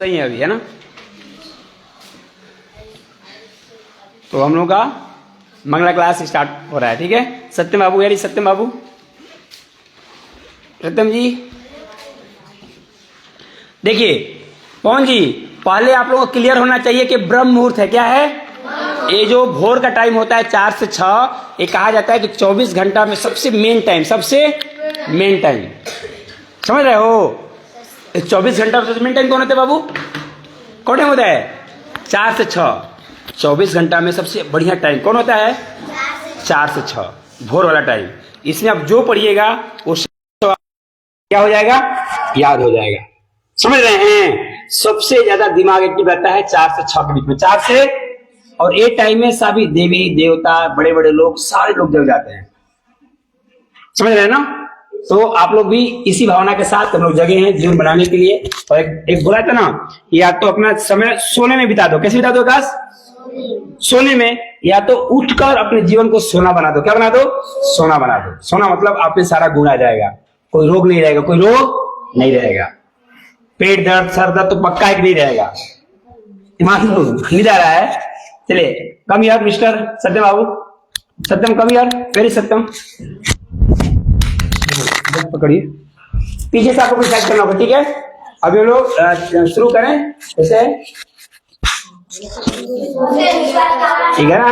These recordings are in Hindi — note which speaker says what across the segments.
Speaker 1: सही है अभी, है ना। तो हम लोग का मंगला क्लास स्टार्ट हो रहा है, ठीक है। सत्यम बाबू यारी, सत्यम बाबू, सत्यम जी देखिए। पवन जी, पहले आप लोगों को क्लियर होना चाहिए कि ब्रह्म मुहूर्त है, क्या है ये जो भोर का टाइम होता है 4 से 6, ये कहा जाता है कि 24 घंटा में सबसे मेन टाइम, सबसे मेन टाइम, समझ रहे हो। 24 घंटा में सबसे मेन टाइम कौन होता है बाबू, कौन टाइम होता है 4 से 6। 24 घंटा में सबसे बढ़िया टाइम कौन होता है 4 से 6, भोर वाला टाइम। इसमें आप जो पढ़िएगा वो क्या हो जाएगा, याद हो जाएगा, समझ रहे हैं। सबसे ज्यादा दिमाग एक्टिव रहता है 4 से 6 के बीच में, 4 से, और ये टाइम में सभी देवी देवता बड़े बड़े लोग सारे लोग जग जाते हैं, समझ रहे हैं ना। तो आप लोग भी इसी भावना के साथ हम लोग जगे हैं जीवन बनाने के लिए। और एक बोला था ना, या तो अपना समय सोने में बिता दो, कैसे बिता दो आकाश, सोने में, या तो उठकर अपने जीवन को सोना बना दो। क्या बना दो, सोना बना दो। सोना मतलब आप में सारा गुण आ जाएगा, कोई रोग नहीं रहेगा, कोई रोग नहीं रहेगा। पेट दर्द सर दर्द तो पक्का एक नहीं रहेगा, ईमान लो नहीं जा रहा है। चलिए कम यार मिस्टर सत्यम बाबू, सत्यम कम यार, वेरी सत्यम पकड़िए, पीछे से आपको कोई साइड करना होगा, ठीक है। अभी हम लोग शुरू करें, जैसे ठीक है ना,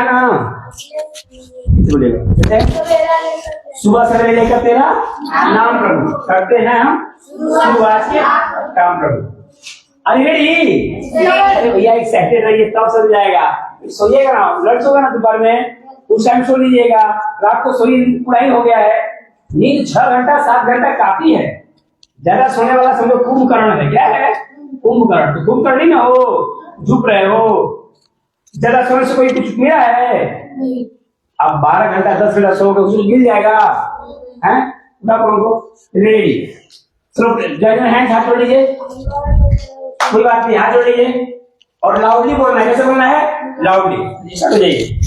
Speaker 1: सुबह सवेरे लेकर तेरा नाम प्रभु, करते हैं हम शुरुआत के काम प्रभु। अरे रेडी, अरे भैया एक्साइटेड रहिए तब समझ जाएगा। सोइएगा ना, लड़ सोगा ना दोपहर में, उस टाइम सो लीजिएगा। रात को सोइए, पूरा ही हो गया है। नींद 6 घंटा 7 घंटा काफी है। ज्यादा सोने वाला समझो कुंभकर्ण है। क्या है कुंभकर्ण, तो कुंभकर्ण नहीं ना हो, झुक रहे हो। ज्यादा सोने से कोई कुछ मिला है, अब 12 घंटा 10 घंटा सोओगे उसको मिल जाएगा, हैं उनको। रेडी, चलो हैंड हाथ जोड़ लीजिए, कोई बात नहीं, हाथ जोड़ लीजिए और लाउडली बोलना है। कैसे बोलना है, लाउडली, स्टार्ट हो जाइए।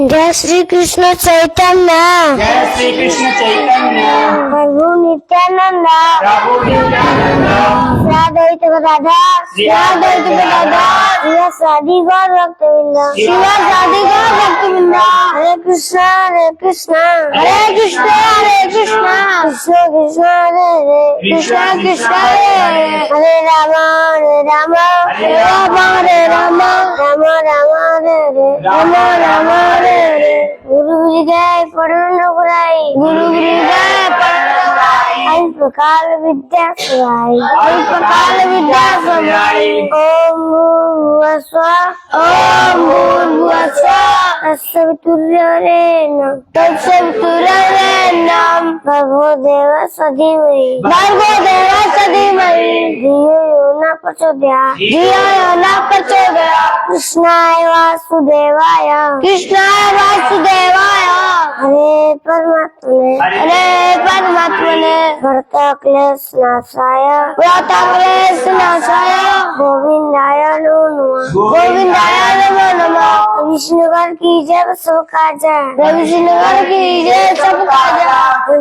Speaker 2: जय श्री कृष्ण चैतन्य,
Speaker 1: जय श्री कृष्ण चैतन्य,
Speaker 2: प्रभु नित्यानंद,
Speaker 1: प्रभु नित्यानंद,
Speaker 2: श्रीअद्वैत गदाधर,
Speaker 1: श्रीअद्वैत गदाधर,
Speaker 2: श्री सादी गौर भक्तवृंद, श्री सादी गौर भक्तवृंद। हरे कृष्णा हरे कृष्णा, हरे कृष्णा हरे कृष्णा, कृष्ण कृष्ण हरे हरे, कृष्ण कृष्ण हरे हरे, हरे राम हरे राम, हरे राम हरे राम, राम राम हरे हरे, राम राम हरे। गुरु हृदय पढ़न रघुराई, गुरु हृदय पढ़न रघुराई, हरि प्रकार विद्या सुराई, हरि प्रकार विद्या सुराई। ओम भूर्भुवः स्वः, ओम भूर्भुवः स्वः, तत्सवितुर्वरेण्यं, तत्सवितुर्वरेण्यं, भर्गो देवस्य धीमहि, भर्गो देवस्य धीमहि, धियो यो न प्रचोदयात्, धियो यो न प्रचोदयात्। कृष्णाय वासुदेवाय, कृष्णाय वासुदेवाय, हरे परमात्मने, हरे परमात्मने, भरत क्लेश नाशाय, भरत क्लेश नाशाय, गोविंदाय नमो नमः, गोविंदाय नमो नमः। विष्णुवर की जय सब काजा, विष्णुवर की जय सब काजा,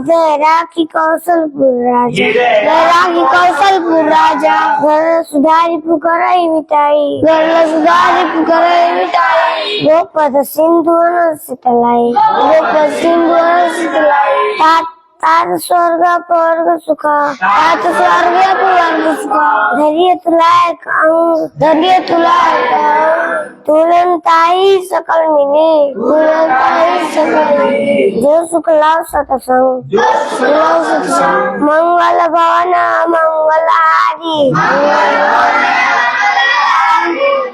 Speaker 2: जय राखी कौशलपुर राजा, जय राखी कौशलपुर राजा। घर सुधारी पुकारई मिटाई, घर सुधारी पुकारई मिटाई, गोपद सिंधु शीतलाई, गोपद सिंधु शीतलाई। तात स्वर्ग पर्ग सुख, तात स्वर्ग पर्ग सुख, धैर्य तुलायक अंग, धैर्य तुलायक अंग, तुरंताई सकल मिली, तुरंताई सकल मिली। जो सुख लाभ सतसंग, जो सुख लाभ सतसंग, मंगल भवन मंगलहारी,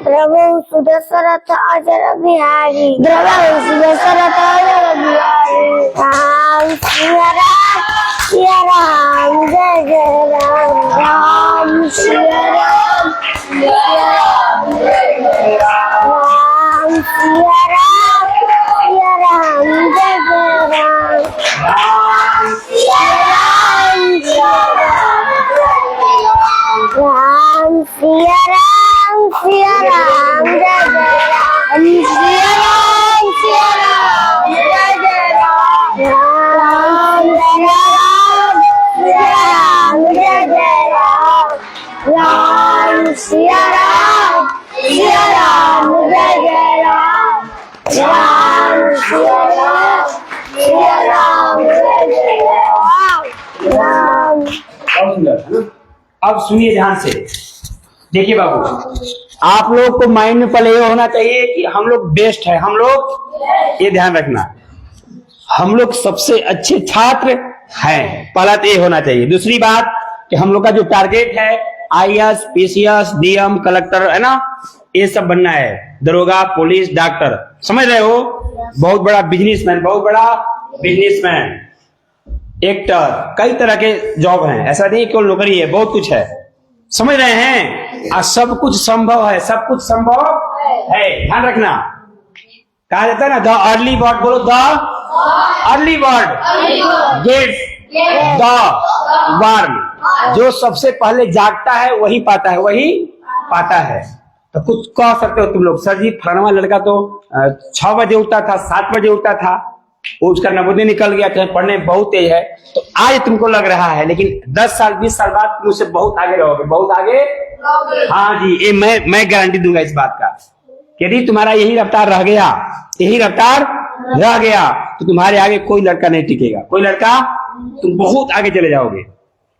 Speaker 2: प्रभु सुदशरथ अजर बिहारी, प्रभु सुदशरथ अजर बिहारी। राम सिया राम, जय जय राम, राम सिया राम, राम सिया राम, जय जय राम, राम सिया राम, राम सिया राम, सिया राम, जय जय राम, सिया राम, सिया राम, जय जय राम, राम सिया राम, सिया राम जय जय राम, राम सिया राम जय जय राम।
Speaker 1: बहुत सुंदर है ना? अब सुनिए ध्यान से, देखिए बाबू, आप लोग को माइंड में पहले ये होना चाहिए कि हम लोग बेस्ट है, हम लोग, ये ध्यान रखना, हम लोग सबसे अच्छे छात्र हैं, पहला तो ये होना चाहिए। दूसरी बात कि हम लोग का जो टारगेट है आईएएस, पीसीएस, डीएम, कलेक्टर, है ना, ये सब बनना है, दरोगा, पुलिस, डॉक्टर, समझ रहे हो, बहुत बड़ा बिजनेसमैन, बहुत बड़ा बिजनेसमैन, एक्टर, कई तरह के जॉब हैं, ऐसा नहीं केवल नौकरी है, बहुत कुछ है, समझ रहे हैं। और सब कुछ संभव है, सब कुछ संभव है, ध्यान रखना। कहा जाता है ना, द अर्ली बर्ड, बोलो the early bird gets the worm, जो सबसे पहले जागता है वही पाता है, वही पाता है। तो कुछ कह सकते हो तुम लोग, सर जी फलाना लड़का तो 6 बजे उठता था, 7 बजे उठता था, वो उसका नवोदय निकल गया, तो पढ़ने में बहुत तेज है, तो आज तुमको लग रहा है, लेकिन 10 साल 20 साल बाद तुम उससे बहुत आगे रहोगे, बहुत आगे। हाँ जी, ये मैं गारंटी दूंगा इस बात का, यदि तुम्हारा यही रफ्तार रह गया, यही रफ्तार रह गया, तो तुम्हारे आगे कोई लड़का नहीं टिकेगा, कोई लड़का, तुम बहुत आगे चले जाओगे।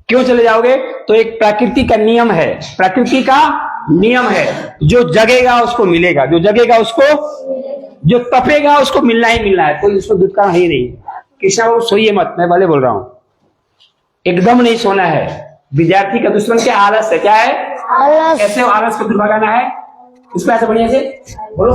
Speaker 1: क्यों चले जाओगे? तो एक प्रकृति का नियम है, प्रकृति का नियम है, जो जगेगा उसको मिलेगा, जो जगेगा उसको, जो तपेगा उसको मिलना ही मिलना है, कोई उसको दुष्कारण है ही नहीं। कृष्णा बाबू सोइए मत, मैं भले बोल रहा हूं, एकदम नहीं सोना है। विद्यार्थी का दुश्मन क्या? आलस है। क्या है? आलस। कैसे आलस को दूर भगाना है? इसको ऐसे बढ़िया से बोलो,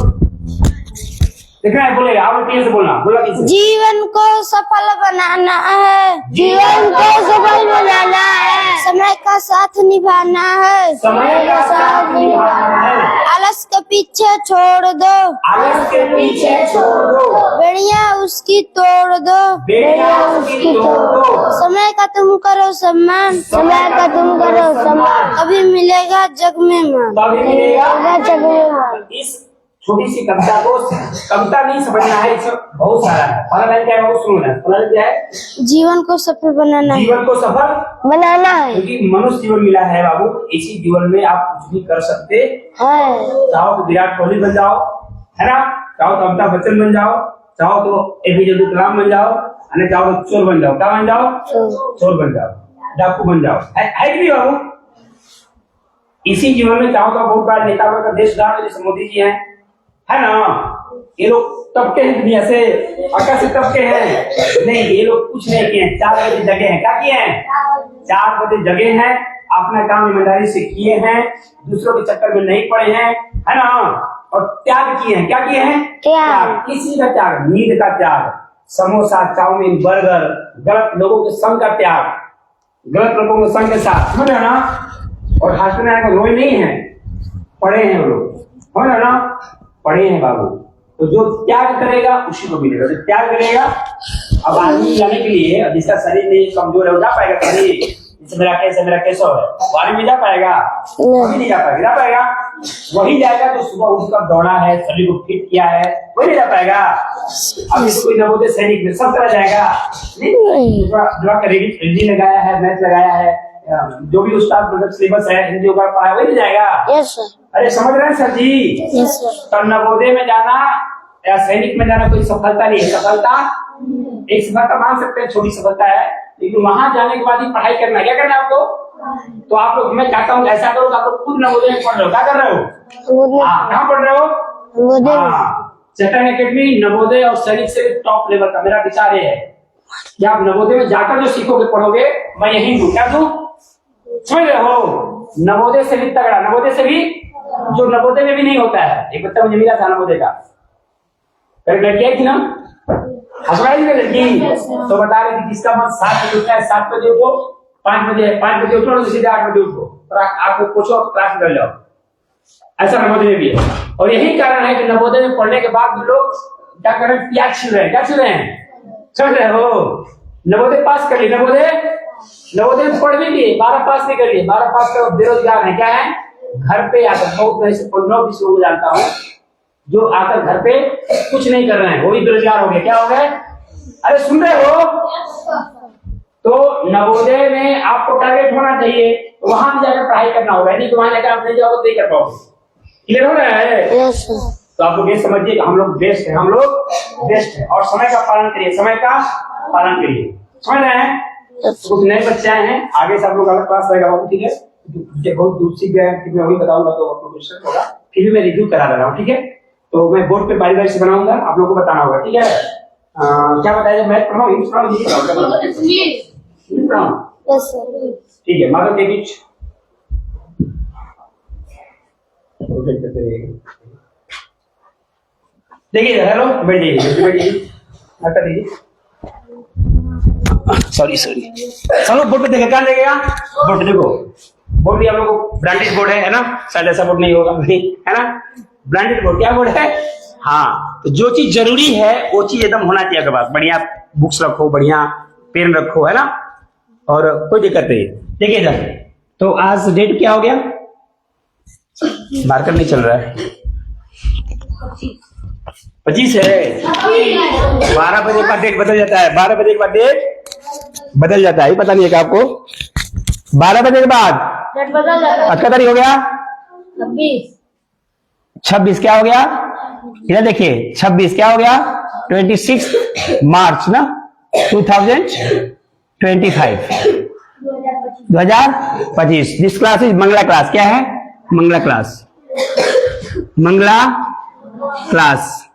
Speaker 1: देखना है, बोलेगा, आप क्लियर से बोलना, बोला कैसे?
Speaker 2: जीवन को सफल बनाना है, जीवन को सफल बनाना है, समय का साथ निभाना है,
Speaker 1: समय का साथ निभाना है,
Speaker 2: आलस के पीछे छोड़ दो,
Speaker 1: आलस के पीछे छोड़ दो,
Speaker 2: बेड़िया उसकी तोड़ दो,
Speaker 1: बेड़िया उसकी तोड़ दो,
Speaker 2: समय का तुम करो सम्मान, समय का तुम करो सम्मान, तभी मिलेगा जग में मान,
Speaker 1: तभी मिलेगा
Speaker 2: जग में मान।
Speaker 1: इस छोटी सी कविता को, कविता नहीं समझना है, इसमें बहुत सारा है। पहला लाइन क्या है वो सुनना, पहला लाइन क्या है?
Speaker 2: जीवन को सफल बनाना है,
Speaker 1: जीवन को सफल
Speaker 2: बनाना है,
Speaker 1: क्योंकि मनुष्य जीवन मिला है बाबू, इसी जीवन में आप कुछ भी कर सकते
Speaker 2: है।
Speaker 1: चाहो तो विराट कोहली बन जाओ, है ना, चाहो तो अमिताभ बच्चन बन जाओ, चाहो तो एपीजे अब्दुल कलाम बन जाओ, चाहो तो चोर बन जाओ, क्या बन जाओ? चोर बन जाओ, डाकू बन जाओ, है कि नहीं बाबू? इसी जीवन में चाहो तो बहुत बड़ा नेता बनकर देश उद्धार, जैसे मोदी जी है ना, ये लोग तबके हैं दुनिया से, आकाश से तबके हैं नहीं, ये लोग कुछ नहीं किए, 4 बजे जगे हैं। क्या किए हैं? 4 बजे जगे हैं, अपना काम ईमानदारी से किए हैं, दूसरों के चक्कर में नहीं पड़े हैं, है ना, और त्याग किए हैं। क्या किए हैं? त्याग। किसी का त्याग, नींद का त्याग, समोसा, चाउमीन, बर्गर, गलत लोगों के संग का त्याग, गलत लोगों के संग के साथ, समझ रहे ना, और हॉस्टल में आकर रोए नहीं है, पढ़े हैं वो लोग, समझ रहे ना, पढ़े हैं बाबू। तो जो त्याग करेगा उसी को मिलेगा, जो त्याग करेगा। अब आदमी जाने के लिए, जिसका शरीर नहीं कमजोर है, वो जा पाएगा शरीर, जैसे मेरा कैसो है, वो आदमी जा पाएगा? वही नहीं जा पाएगा, जा पाएगा? वही जाएगा जो सुबह उठकर दौड़ा है, शरीर को फिट किया है, वही नहीं जा पाएगा। अब इसको कोई नवोदय सैनिक में सब तरह जाएगा नहीं, जो रेडी लगाया है, मैथ लगाया है, जो भी उसका मतलब सिलेबस है, हिंदी उगाड़ पाया, वही नहीं जाएगा।
Speaker 2: Yes sir.
Speaker 1: अरे समझ रहे हैं सर जी?
Speaker 2: Yes sir.
Speaker 1: तो नवोदय में जाना या सैनिक में जाना कोई सफलता नहीं है, सफलता एक सफलता मान सकते हैं, छोटी सफलता है, लेकिन वहां जाने के बाद ही पढ़ाई करना, क्या करना है आपको? तो आप लोग, मैं चाहता हूँ ऐसा करो, आप लोग खुद नवोदय में पढ़ रहे हो, क्या कर रहे हो? कहाँ पढ़ रहे हो? चैतन्य अकेडमी नवोदय और सैनिक से टॉप लेवल का मेरा विचार ये है कि आप नवोदय में जाकर जो सीखोगे, पढ़ोगे, मैं यही दूं, क्या दूं? समझ रहे हो? नवोदय से भी तगड़ा, नवोदय से भी, जो नवोदय में भी नहीं होता है। एक बच्चा मुझे मिला था नवोदय का, लड़की आई थी ना, हंसवाई थी लड़की, तो बता रही थी जिसका मन 7 बजे उठता है, 7 बजे उठो, 5 बजे उठो, सीधे 8 बजे उठो, आपको पूछो क्लास कर जाओ, ऐसा नवोदय में भी है। और यही कारण है कि नवोदय में पढ़ने के बाद भी लोग क्या कर रहे हैं? त्याग छीन रहे हैं। क्या छीन रहे हैं? समझ रहे हो? नवोदय पास कर लिए, नवोदय पढ़ भी लिए, 12 पास नहीं कर लिए, 12 पास कर बेरोजगार है। क्या है? घर पे आकर, बहुत मैं 15-20 लोग जानता हूँ जो आकर घर पे कुछ नहीं कर रहे हैं, वो भी बेरोजगार हो गए। क्या हो गए? अरे सुन रहे हो? तो नवोदय में आपको टारगेट होना चाहिए, तो वहां भी जाकर पढ़ाई करना होगा, नहीं तो वहां जाकर आप नहीं जाओगे तो नहीं कर पाओगे। क्लियर हो रहा है?
Speaker 2: Yes sir.
Speaker 1: तो आप लोग ये समझिए कि हम लोग बेस्ट है, हम लोग बेस्ट है। और समय का पालन करिए, समय का पालन करिए, समझ रहे हैं? कुछ नए बच्चे आए हैं, आगे से आप लोग अलग क्लास रहेगा बाबू, ठीक है? बहुत दूसरी गया कि मैं वही बताऊंगा तो आपको डिस्टर्ब होगा, फिर भी मैं रिव्यू करा दे रहा हूँ, ठीक है? तो मैं बोर्ड पे बारी बारी से बनाऊंगा, आप लोगों को बताना होगा, ठीक है? क्या बताया, मैथ पढ़ाऊं, इंग्लिश पढ़ाऊं, इंग्लिश पढ़ाऊं?
Speaker 2: Yes sir.
Speaker 1: ठीक है, मदर के बीच देखिए, हेलो, बैठ जाइए, हटा दीजिए, सॉरी चलो बोर्ड पे देखेगा, क्या देखेगा? बोर्ड देखो, बोर्ड भी आप लोगों को ब्रांडेड बोर्ड है ना? शायद ऐसा बोर्ड नहीं होगा, नहीं है ना? ब्रांडेड बोर्ड, क्या बोर्ड है? हाँ, तो जो चीज जरूरी है वो चीज एकदम होना चाहिए आपके पास। बढ़िया बुक्स रखो, बढ़िया पेन रखो, है ना? और कोई दिक्कत नहीं। देखिए इधर, तो आज डेट क्या हो गया? मार्कर नहीं चल रहा है, 25 है। 12 बजे के बाद डेट बदल जाता है, 12 बजे के बाद डेट बदल जाता है, पता नहीं है क्या आपको? 12 बजे के बाद
Speaker 2: डेट बदल जाता है।
Speaker 1: आज का तारीख हो गया
Speaker 2: 26
Speaker 1: क्या हो गया? इधर देखिए, 26 क्या हो गया? 26 मार्च ना 2025। This class is Mangala class. क्या है? Mangala class, Mangala class.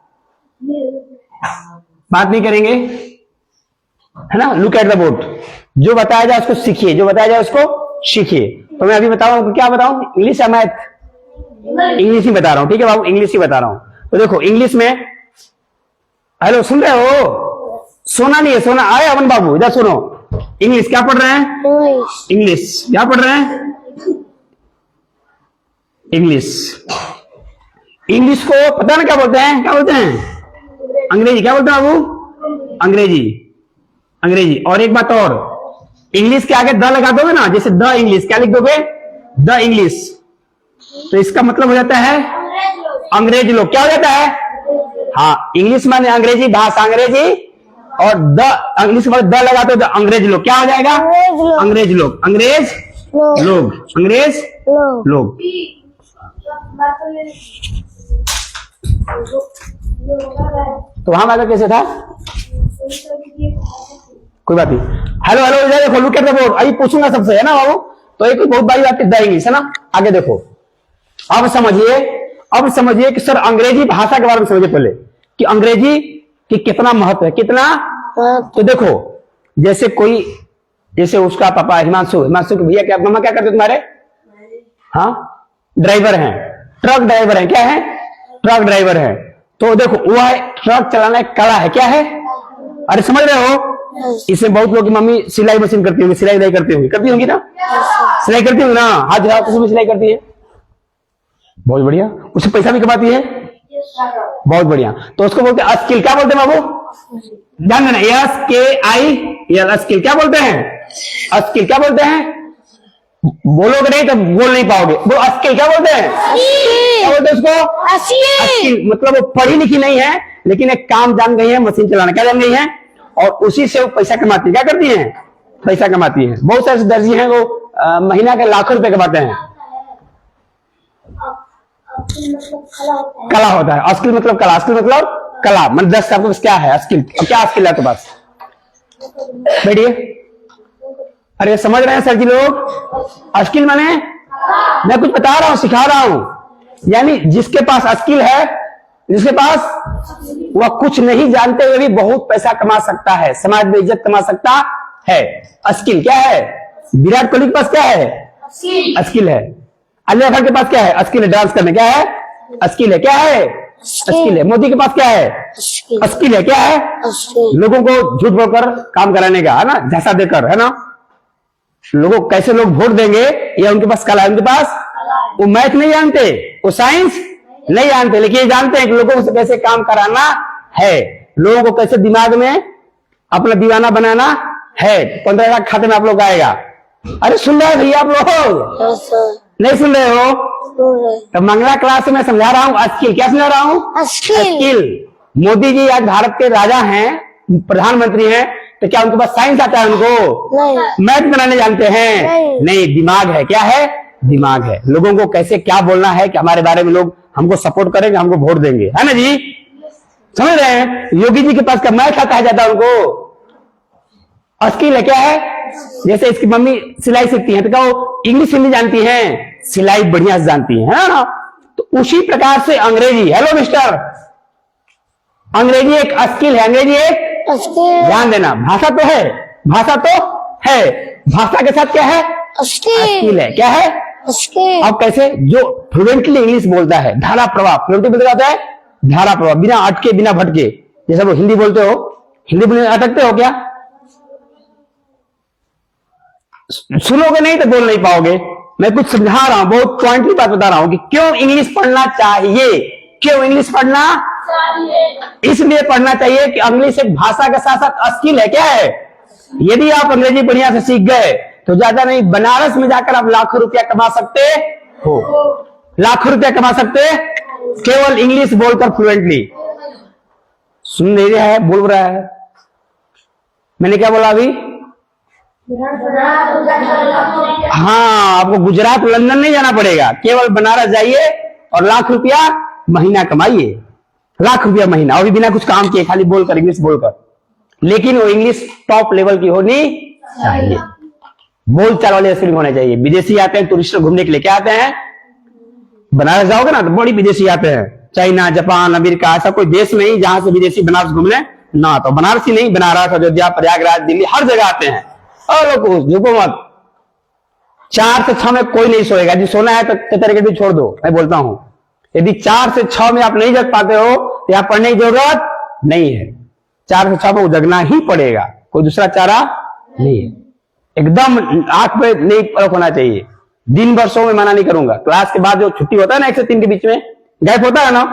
Speaker 1: बात नहीं करेंगे, है ना? लुक एट द बोर्ड, जो बताया जाए उसको सीखिए, जो बताया जाए उसको सीखिए। तो मैं अभी बताऊं, क्या बताऊं? इंग्लिश या मैथ? इंग्लिश ही बता रहा हूं, ठीक है बाबू, इंग्लिश ही बता रहा हूं। तो देखो इंग्लिश में, हेलो सुन रहे हो? सोना नहीं है, सोना आए अमन बाबू, इधर सुनो। इंग्लिश क्या पढ़ रहे हैं? इंग्लिश क्या पढ़ रहे हैं? इंग्लिश। इंग्लिश को पता ना क्या बोलते हैं? क्या बोलते हैं? अंग्रेजी। क्या बोलते हैं बाबू? अंग्रेजी। और एक बात और, इंग्लिश के आगे द लगा दोगे ना, जैसे द इंग्लिश, क्या लिख दोगे? The English. तो इसका मतलब हो जाता है अंग्रेज लोग। क्या हो जाता है? हाँ, इंग्लिश माने अंग्रेजी भाषा, अंग्रेजी, और द इंग्लिश में द लगा तो अंग्रेज लोग। क्या हो जाएगा? अंग्रेज लोग। तो वहां वाला कैसे था? कोई बात नहीं। हेलो इधर देखो, लुक एट द बोर्ड। अभी पूछूंगा सबसे, है ना बाबू? तो एक बहुत बड़ी बात द इंग्लिश, है ना? आगे देखो, अब समझिए कि सर अंग्रेजी भाषा के बारे में समझिए पहले, कि अंग्रेजी की कितना महत्व है, कितना। तो देखो, जैसे उसका पापा हिमांशु के भैया, क्या मामा क्या करते तुम्हारे? हाँ, ड्राइवर हैं, ट्रक ड्राइवर हैं। क्या है? ट्रक ड्राइवर है। तो देखो, वह ट्रक चलाना एक कला है। क्या है? अरे समझ रहे हो? इसमें बहुत लोग की मम्मी सिलाई मशीन करती होंगी, सिलाई करती होंगी ना? सिलाई करती होंगी ना? हाथ में सिलाई करती है, बहुत बढ़िया, उससे पैसा भी कमाती है, बहुत बढ़िया। तो उसको बोलते हैं स्किल। क्या बोलते हैं बाबू? ध्यान देना, स्किल। क्या बोलते हैं? स्किल। क्या बोलते हैं? बोलोगे नहीं तो बोल नहीं पाओगे। वो स्किल क्या बोलते हैं? क्या बोलते हैं उसको? स्किल। मतलब वो पढ़ी लिखी नहीं है, लेकिन एक काम जान गई है, मशीन चलाना। क्या जान गई है? और उसी से वो पैसा कमाती है। क्या करती है? पैसा कमाती है। बहुत सारे दर्जी हैं, वो महीना के लाखों रुपए कमाते हैं। कला होता है स्किल, मतलब कला। स्किल मतलब कला, मतलब 10 आपके पास क्या है? स्किल। अब क्या स्किल है आपके पास? बैठिए। अरे समझ रहे हैं सर जी लोग? स्किल माने मैं कुछ बता रहा हूं, सिखा रहा हूं। यानी जिसके पास स्किल है, जिसके पास वह कुछ नहीं जानते हुए भी बहुत पैसा कमा सकता है, समाज में इज्जत कमा सकता है। स्किल क्या है? विराट कोहली के पास क्या है? स्किल है। अल्लाह खान के पास क्या है? स्किल है। डांस करने क्या है? स्किल है। क्या है? स्किल है। मोदी के पास क्या है? स्किल है। क्या है? लोगों को झूठ बोलकर काम कराने का, है ना? झांसा देकर, है ना? लोगों कैसे लोग वोट देंगे, या उनके पास कला है। उनके पास वो मैथ नहीं जानते, वो साइंस नहीं जानते, लेकिन ये जानते हैं कि लोगों से कैसे काम कराना है, लोगों को कैसे दिमाग में अपना दीवाना बनाना है। 15 लाख खाते में आप लोग आएगा। अरे सुन रहे हो भैया आप लोग? नहीं सुन रहे हो? तो मंगला क्लास में समझा रहा हूँ स्किल। क्या समझा रहा हूँ? स्किल। मोदी जी आज भारत के राजा हैं, प्रधानमंत्री हैं, तो क्या उनके पास साइंस आता है? उनको
Speaker 2: नहीं।
Speaker 1: मैथ बनाने जानते हैं? नहीं। दिमाग है। क्या है? दिमाग है। लोगों को कैसे क्या बोलना है कि हमारे बारे में लोग हमको सपोर्ट करेंगे, हमको वोट देंगे, है ना जी? समझ रहे हैं? योगी जी के पास क्या मैथ आता है ज्यादा? उनको स्किल है। क्या है? जैसे इसकी मम्मी सिलाई सीखती हैं तो क्या वो इंग्लिश हिंदी जानती हैं? सिलाई बढ़िया से जानती है ना? तो उसी प्रकार से अंग्रेजी, हेलो मिस्टर, अंग्रेजी एक स्किल है। अंग्रेजी एक ध्यान देना, भाषा तो है, भाषा तो है, भाषा के साथ क्या है? स्किल है। क्या है? अब कैसे? जो फ्लुएंटली इंग्लिश बोलता है, धारा प्रवाह, फ्लुएंटली बोलता होता है धारा प्रवाह, बिना अटके बिना भटके। जैसे वो हिंदी बोलते हो, हिंदी बोलने अटकते हो क्या? सुनोगे नहीं तो बोल नहीं पाओगे। मैं कुछ समझा रहा हूं, बहुत पॉइंटली बात बता रहा हूं कि क्यों इंग्लिश पढ़ना चाहिए। क्यों इंग्लिश पढ़ना चाहिए? इसलिए पढ़ना चाहिए कि इंग्लिश एक भाषा के साथ साथ स्किल है। क्या है? यदि आप अंग्रेजी बढ़िया से सीख गए तो ज्यादा नहीं, बनारस में जाकर आप लाखों रुपया कमा सकते हो। लाखों रुपया कमा सकते केवल इंग्लिश बोलकर फ्लुएंटली। सुन नहीं रहा है? बोल रहा है। मैंने क्या बोला अभी? हाँ, आपको गुजरात लंदन नहीं जाना पड़ेगा, केवल बनारस जाइए और लाख रुपया महीना कमाइए। लाख रुपया महीना, और भी बिना कुछ काम किए, खाली बोलकर, इंग्लिश बोलकर। लेकिन वो इंग्लिश टॉप लेवल की होनी चाहिए। बोलचाल वाले स्किल होने चाहिए। विदेशी आते हैं टूरिस्ट घूमने के लिए, क्या आते हैं? बनारस जाओगे ना तो बड़ी विदेशी आते हैं, चाइना, जापान, अमेरिका, ऐसा कोई देश नहीं जहां से विदेशी बनारस घूमने ना। तो बनारस ही नहीं, बनारस, अयोध्या, प्रयागराज, दिल्ली, हर जगह आते हैं। और लोग झुको मत, 4 से 6 में कोई नहीं सोएगा। यदि सोना है तो तरीके भी छोड़ दो। मैं बोलता हूं, यदि 4 से 6 में आप नहीं जग पाते हो तो यहां पढ़ने की जरूरत नहीं है। 4 से 6 में जगना ही पड़ेगा, कोई दूसरा चारा नहीं है। एकदम आंख पे नहीं परख होना चाहिए। दिन भर सो में मना नहीं करूंगा। क्लास के बाद जो छुट्टी होता है ना 1 से 3 के बीच में गैप होता है ना,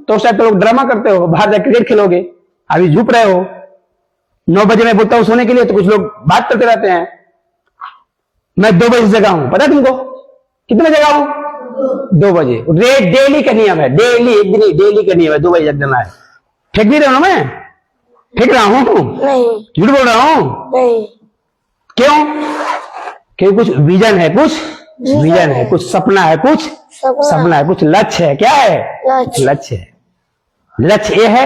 Speaker 1: तो शायद तो लोग ड्रामा करते हो, बाहर जाकर क्रिकेट खेलोगे, अभी झुप रहे हो। 9 बजे मैं बोलता हूं सोने के लिए तो कुछ लोग बात करते रहते हैं। मैं 2 बजे जगा हूं, पता है तुमको? कितने जगा हूं? 2 बजे। डेली का नियम है, डेली, एक दिन नहीं, डेली का नियम है 2 बजे जग जाना है। फेंक नहीं रहा हूं मैं? फेंक रहा हूं? झूठ बोल रहा हूं? क्यों? क्योंकि कुछ विजन है, कुछ विजन है, कुछ सपना है, कुछ सपना है, कुछ लक्ष्य है। क्या है? लक्ष्य है। लक्ष्य ये है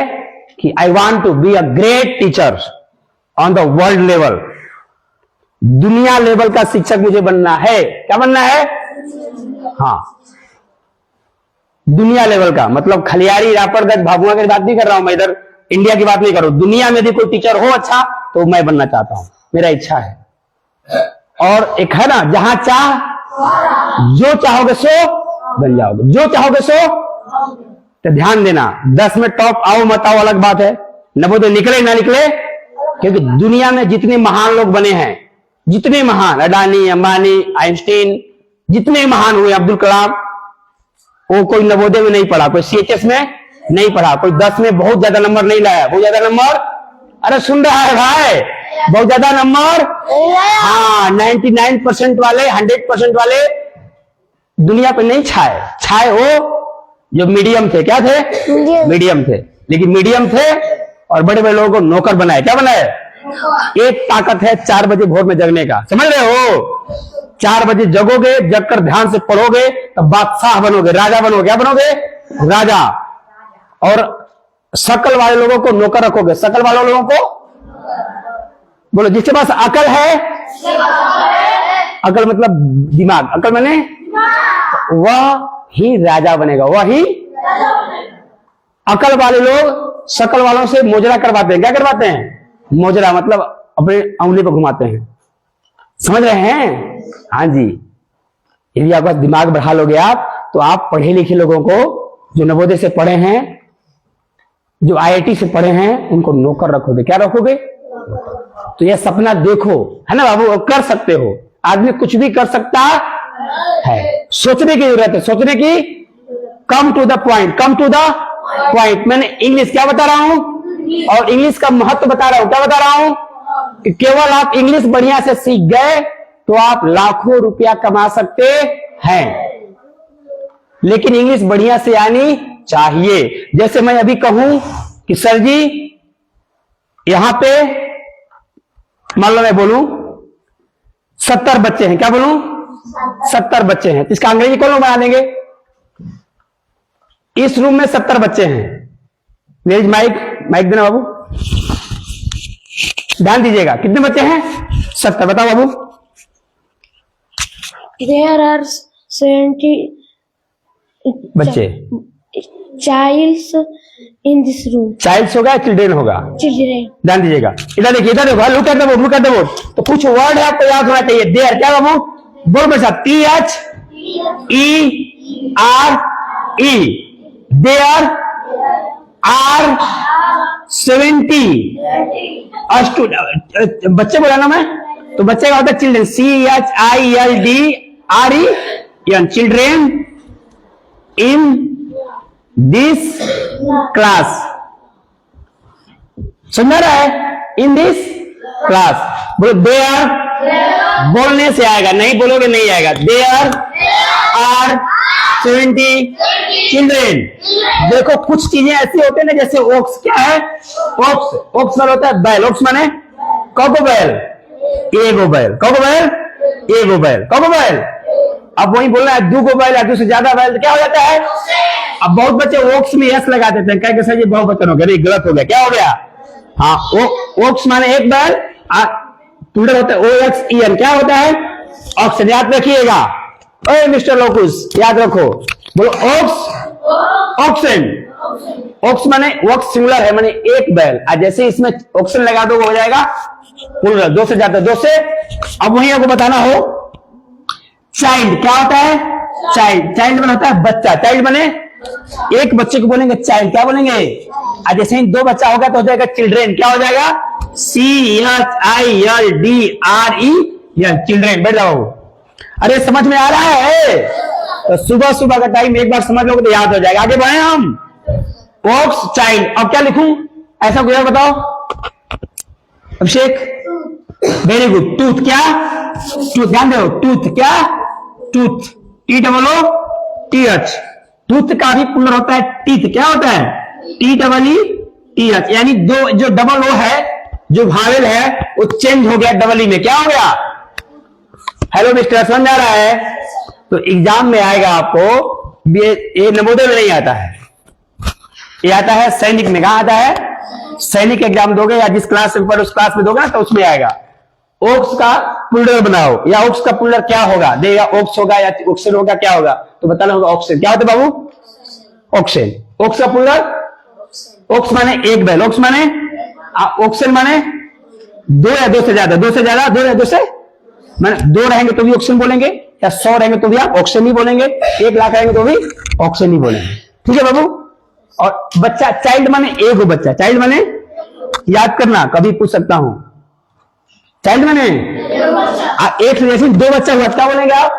Speaker 1: कि I want to be a great teacher on the world level. दुनिया लेवल का शिक्षक मुझे बनना है। क्या बनना है? हाँ, दुनिया लेवल का, मतलब खलियारी, रापरगंज, भाभुआ की बात नहीं कर रहा हूं मैं, इधर इंडिया की बात नहीं कर रहा हूं। दुनिया में यदि कोई टीचर हो अच्छा तो मैं बनना चाहता हूं, मेरा इच्छा है। और एक है ना, जहां चाह, जो चाहोगे सो बन जाओगे, जो चाहोगे सो। तो ध्यान देना, 10 में टॉप आओ मत आओ अलग बात है, नवोदय निकले ना निकले, क्योंकि दुनिया में जितने महान लोग बने हैं, जितने महान, अडानी, अंबानी, आइंस्टीन, जितने महान हुए, अब्दुल कलाम, वो कोई नवोदय में नहीं पढ़ा, कोई CHS में नहीं पढ़ा, कोई 10 में बहुत ज्यादा नंबर नहीं लाया। बहुत ज्यादा नंबर, अरे सुन रहा है भाई, बहुत ज्यादा नंबर, हाँ, 99% वाले, 100% वाले दुनिया पे नहीं छाए। छाए वो जो मीडियम थे। क्या थे? मीडियम थे। लेकिन मीडियम थे और बड़े बड़े लोगों को नौकर बनाए। क्या बनाए? एक ताकत है 4 बजे भोर में जगने का, समझ रहे हो? 4 बजे जगोगे, जगकर ध्यान से पढ़ोगे तो बादशाह बनोगे, राजा बनोगे। क्या बनोगे? राजा। और शकल वाले लोगों को नौकर रखोगे। शकल वाले लोगों को बोलो, जिसके पास अकल है, अकल मतलब दिमाग, अकल माने वह ही राजा बनेगा, वह ही। अकल वाले लोग शकल वालों से मोजरा करवाते हैं। क्या करवाते हैं? मोजरा मतलब अपने उंगली पर घुमाते हैं। समझ रहे हैं? हाँ जी। यदि आपका दिमाग बढ़ा लोगे आप, तो आप पढ़े लिखे लोगों को, जो नवोदय से पढ़े हैं, जो IIT से पढ़े हैं, उनको नौकर रखोगे। क्या रखोगे? तो यह सपना देखो, है ना बाबू, कर सकते हो। आदमी कुछ भी कर सकता है, सोचने की जरूरत है, सोचने की। Come to the point, come to the point. मैंने इंग्लिश क्या बता रहा हूं, और इंग्लिश का महत्व बता रहा हूं। क्या बता रहा हूं? कि केवल आप इंग्लिश बढ़िया से सीख गए तो आप लाखों रुपया कमा सकते हैं। लेकिन इंग्लिश बढ़िया से आनी चाहिए। जैसे मैं अभी कहूं कि सर जी, यहां पे मान लो मैं बोलूं 70 बच्चे हैं, क्या बोलूं 70 बच्चे हैं, इसका अंग्रेजी कौन लोग बना देंगे। इस रूम में 70 बच्चे हैं। मेरी माइक देना बाबू, ध्यान दीजिएगा। कितने बच्चे हैं 70, बताओ बाबू।
Speaker 2: There are 70
Speaker 1: बच्चे।
Speaker 2: childs in this room.
Speaker 1: Childs होगा या चिल्ड्रेन होगा,
Speaker 2: Children.
Speaker 1: ध्यान दीजिएगा। इधर देखिए, इधर देखो, look at the board, look at the board. तो कुछ वर्ड है आपको याद होना चाहिए। देयर, क्या बाबू बोल मेरे साथ, THERE। देयर आर 70 बच्चे बोला ना मैं, तो बच्चे का होता है children, CHILDREN, children in this class. समझ रहा है, इन दिस क्लास। बोलो देयर, बोलने से आएगा, नहीं बोलोगे नहीं आएगा। There are 70 children. देखो कुछ चीजें ऐसी होती है ना, जैसे ओक्स, क्या है ओक्स, ओक्स माने होता है बैल, ओक्स माने कोको बैल, एगो बैल, कोको बैल, एगो बैल, कोको बैल। अब वही बोलना है दो गो बैल या 2 से ज्यादा बैल, तो क्या हो जाता है। अब बहुत बच्चे ओक्स में यस लगा देते हैं, क्या सर ये बहुत बच्चन हो गया, गलत हो गया, क्या हो गया। हाँ, ओक्स माने एक बैल, प्लूरल होता है OXEN, क्या होता है ऑक्सन, याद रखिएगा। ओए मिस्टर लोकुस, याद रखो, बोलो ओक्स, ऑक्सन। ओक्स माने वक्स सिंगुलर है, माने एक बैल, आज जैसे इसमें ऑक्सन लगा दो हो जाएगा प्लूरल, 2 से ज्यादा, 2 से। अब वही आपको बताना हो चाइल्ड, क्या होता है चाइल्ड, चाइल्ड माने होता है बच्चा, चाइल्ड माने एक बच्चे को बोलेंगे चाइल्ड, क्या बोलेंगे। आज जैसे ही 2 बच्चा होगा तो हो जाएगा चिल्ड्रेन, क्या हो जाएगा CHILDREN, चिल्ड्रेन। बैठ जाओ, अरे समझ में आ रहा है। तो सुबह सुबह का टाइम एक बार समझ लोगे तो याद हो जाएगा। आगे बढ़े हम, ओक्स चाइल्ड। अब क्या लिखूं, ऐसा कोई बताओ अभिषेक। वेरी गुड, टूथ, क्या टूथ, ध्यान दो, टूथ क्या टूथ, TOOTH। टूथ का भी प्लूरल होता है टीथ, क्या होता है TEETH, यानी दो जो डबल ओ है, जो भावेल है वो चेंज हो गया डबल ई में, क्या हो गया। हेलो मिस्टर, समझ आ रहा है। तो एग्जाम में आएगा आपको, ये नवोदय में नहीं आता है, ये आता है सैनिक में। कहां आता है, सैनिक एग्जाम दोगे या जिस क्लास में पढ़ो उस क्लास में दोगे ना, तो उसमें आएगा। ओक्स का प्लूरल बनाओ, या ओक्स का प्लूरल क्या होगा, देगा ओक्स होगा या ऑक्सन होगा, क्या होगा, तो बताना होगा ऑक्सन। क्या होता है बाबू, ऑक्सन। ओक्स का प्लूरल, ओक्स माने एक बैल, ओक्स माने, ऑक्सन माने 2 या 2 से ज्यादा, 2 से ज्यादा, 2 या 2 से, माने 2 रहेंगे तो भी ऑक्सन बोलेंगे, या 100 रहेंगे तो भी आप ऑक्सन ही बोलेंगे, 1 लाख रहेंगे तो भी ऑक्सन ही बोलेंगे, ठीक है बाबू। और बच्चा, चाइल्ड माने एगो बच्चा, चाइल्ड माने याद करना, कभी पूछ सकता हूं, चाइल्ड माने एक से जैसे 2 बच्चा हुआ, क्या बोलेंगे आप।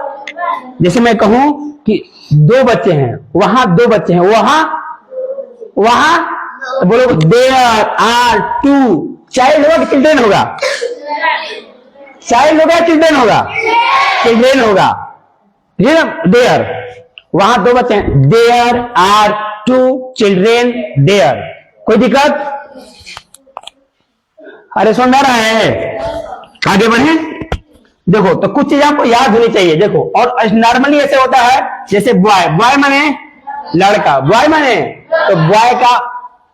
Speaker 1: जैसे मैं कहूं कि 2 बच्चे हैं, वहां 2 बच्चे हैं, वहां तो बोलो देयर आर 2 चाइल्ड होगा कि चिल्ड्रेन होगा, चाइल्ड होगा चिल्ड्रेन होगा, चिल्ड्रेन होगा, देयर, वहां 2 बच्चे हैं, देयर आर 2 चिल्ड्रेन देयर। कोई दिक्कत, अरे सुन रहा है। आगे बढ़े, देखो तो कुछ चीज आपको याद होनी चाहिए। देखो, और नॉर्मली ऐसे होता है, जैसे बॉय, बॉय माने लड़का, बॉय माने, तो बॉय का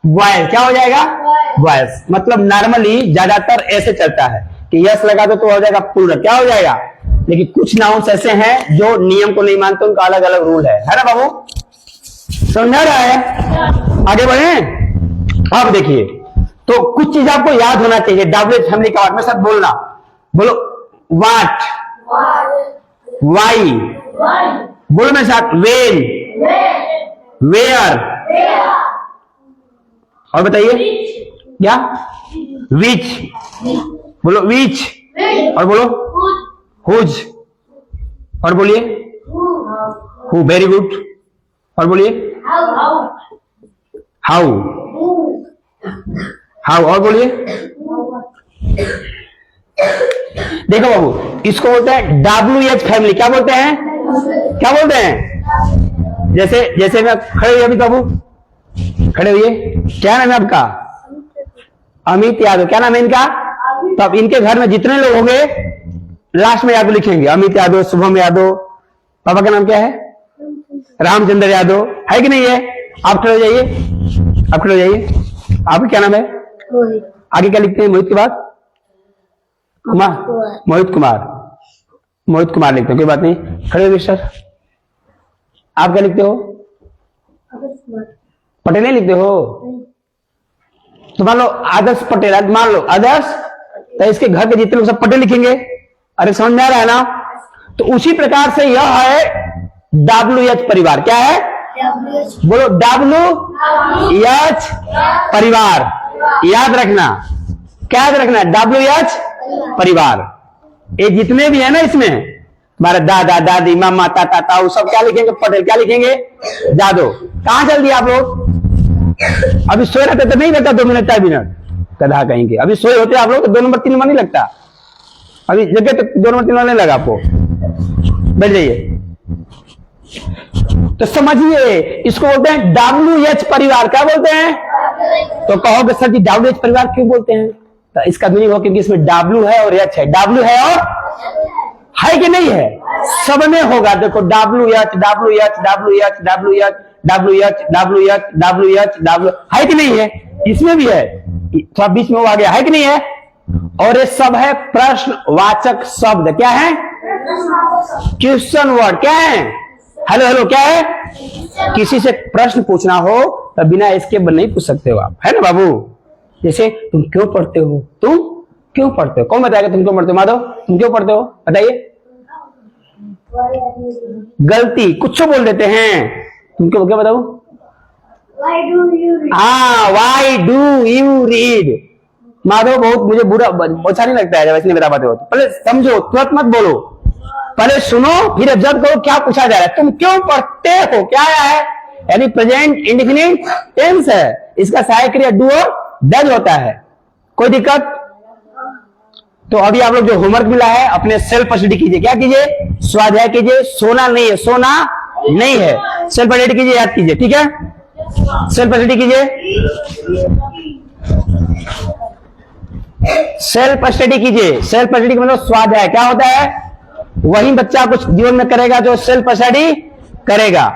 Speaker 1: बॉय क्या हो जाएगा, बॉयज। मतलब नॉर्मली ज्यादातर ऐसे चलता है कि यस लगा दो तो हो जाएगा प्लूरल, क्या हो जाएगा। लेकिन कुछ नाउन्स ऐसे हैं जो नियम को नहीं मानते, उनका अलग अलग रूल है ना बाबू, समझ रहा है। आगे बढ़े, अब देखिए, तो कुछ चीज आपको याद होना चाहिए। डब्ल्यू फैमिली का मेरे साथ बोलना, बोलो वाट, वाई, बोलो मेरे साथ वेन, वेयर, और बताइए क्या, विच, बोलो विच, और बोलो हुज, और बोलिए हु, वेरी गुड, और बोलिए हाउ, हाउ, और बोलिए। देखो बाबू, इसको बोलते हैं WH फैमिली, क्या बोलते हैं, क्या बोलते हैं। जैसे मैं खड़े हुए, अभी बाबू खड़े हुए, क्या नाम है आपका, अमित यादव, क्या नाम है इनका, तो अब इनके घर में जितने लोग होंगे लास्ट में यादव लिखेंगे। अमित यादव, शुभम यादव, पापा का नाम क्या है? रामचंद्र यादव, है कि नहीं है? आप खड़े हो जाइए, आप खड़े हो जाइए। आपका क्या नाम है? आगे क्या लिखते हैं मोहित के बाद? कुमार, मोहित कुमार, मोहित कुमार लिखते हैं, कोई बात नहीं। खड़े हो सर। आप क्या लिखते हो? पटेल नहीं लिखते हो? तो मान लो आदर्श पटेल, मान लो आदर्श, तो इसके घर के जितने लोग सब पटेल लिखेंगे। अरे समझ में आ रहा है ना? तो उसी प्रकार से यह है WH परिवार। क्या है? बोलो, WH परिवार। याद रखना, क्या याद रखना? WH परिवार। ये जितने भी है ना इसमें, हमारे दादा दादी मामा ताता ताऊ सब क्या लिखेंगे? पटेल। क्या लिखेंगे? यादव। कहां चल दिए आप लोग? अभी सोए रहते तो नहीं लगता 2 मिनट 4 मिनट, गधा कहेंगे। अभी सोए होते आप लोग तो 2 नंबर 3 नंबर नहीं लगता। अभी जगह तो 2 नंबर 3 नंबर नहीं लगा आपको। बैठ जाइए। तो समझिए, इसको बोलते हैं WH परिवार। क्या बोलते हैं? तो कहोगे सर जी WH परिवार क्यों बोलते हैं? तो इसका मीनिंग हो क्योंकि इसमें W है और H है। W है और है कि नहीं है? सब में होगा। देखो WH WH WH WH WH WH WH W, है कि नहीं है? इसमें भी है, थोड़ा बीच में वो आ गया, है कि नहीं है? और ये सब है प्रश्नवाचक शब्द। क्या है? Question word. क्या है? हेलो हेलो, क्या है? किसी से प्रश्न पूछना हो तो बिना इसके नहीं पूछ सकते हो आप, है ना बाबू? जैसे तुम क्यों पढ़ते हो? तुम क्यों पढ़ते हो? कौन बताएगा तुम क्यों पढ़ते हो? माधव, तुम क्यों पढ़ते हो? बताइए। गलती कुछ बोल देते हैं। तुम क्यों, क्या बताओ? हाँ, why do you read. Madhav, बहुत मुझे बुरा अच्छा नहीं लगता है जब इसने बता पाते हो। पहले समझो, तुरंत मत बोलो, पहले सुनो, फिर ऑब्जर्व करो क्या पूछा जा रहा है। तुम क्यों पढ़ते हो? क्या है? यानी प्रेजेंट इंडेफिनिट टेंस है। इसका सहायक क्रिया डू और डज होता है। कोई दिक्कत? तो अभी आप लोग जो होमवर्क मिला है अपने सेल्फ स्टडी कीजिए। क्या कीजिए? स्वाध्याय कीजिए। सोना नहीं है, सोना नहीं है। सेल्फ स्टडी कीजिए, याद कीजिए, ठीक है? सेल्फ स्टडी कीजिए, सेल्फ स्टडी कीजिए। सेल्फ स्टडी मतलब स्वाध्याय। क्या होता है? वही बच्चा कुछ जीवन में करेगा जो सेल्फ स्टडी करेगा।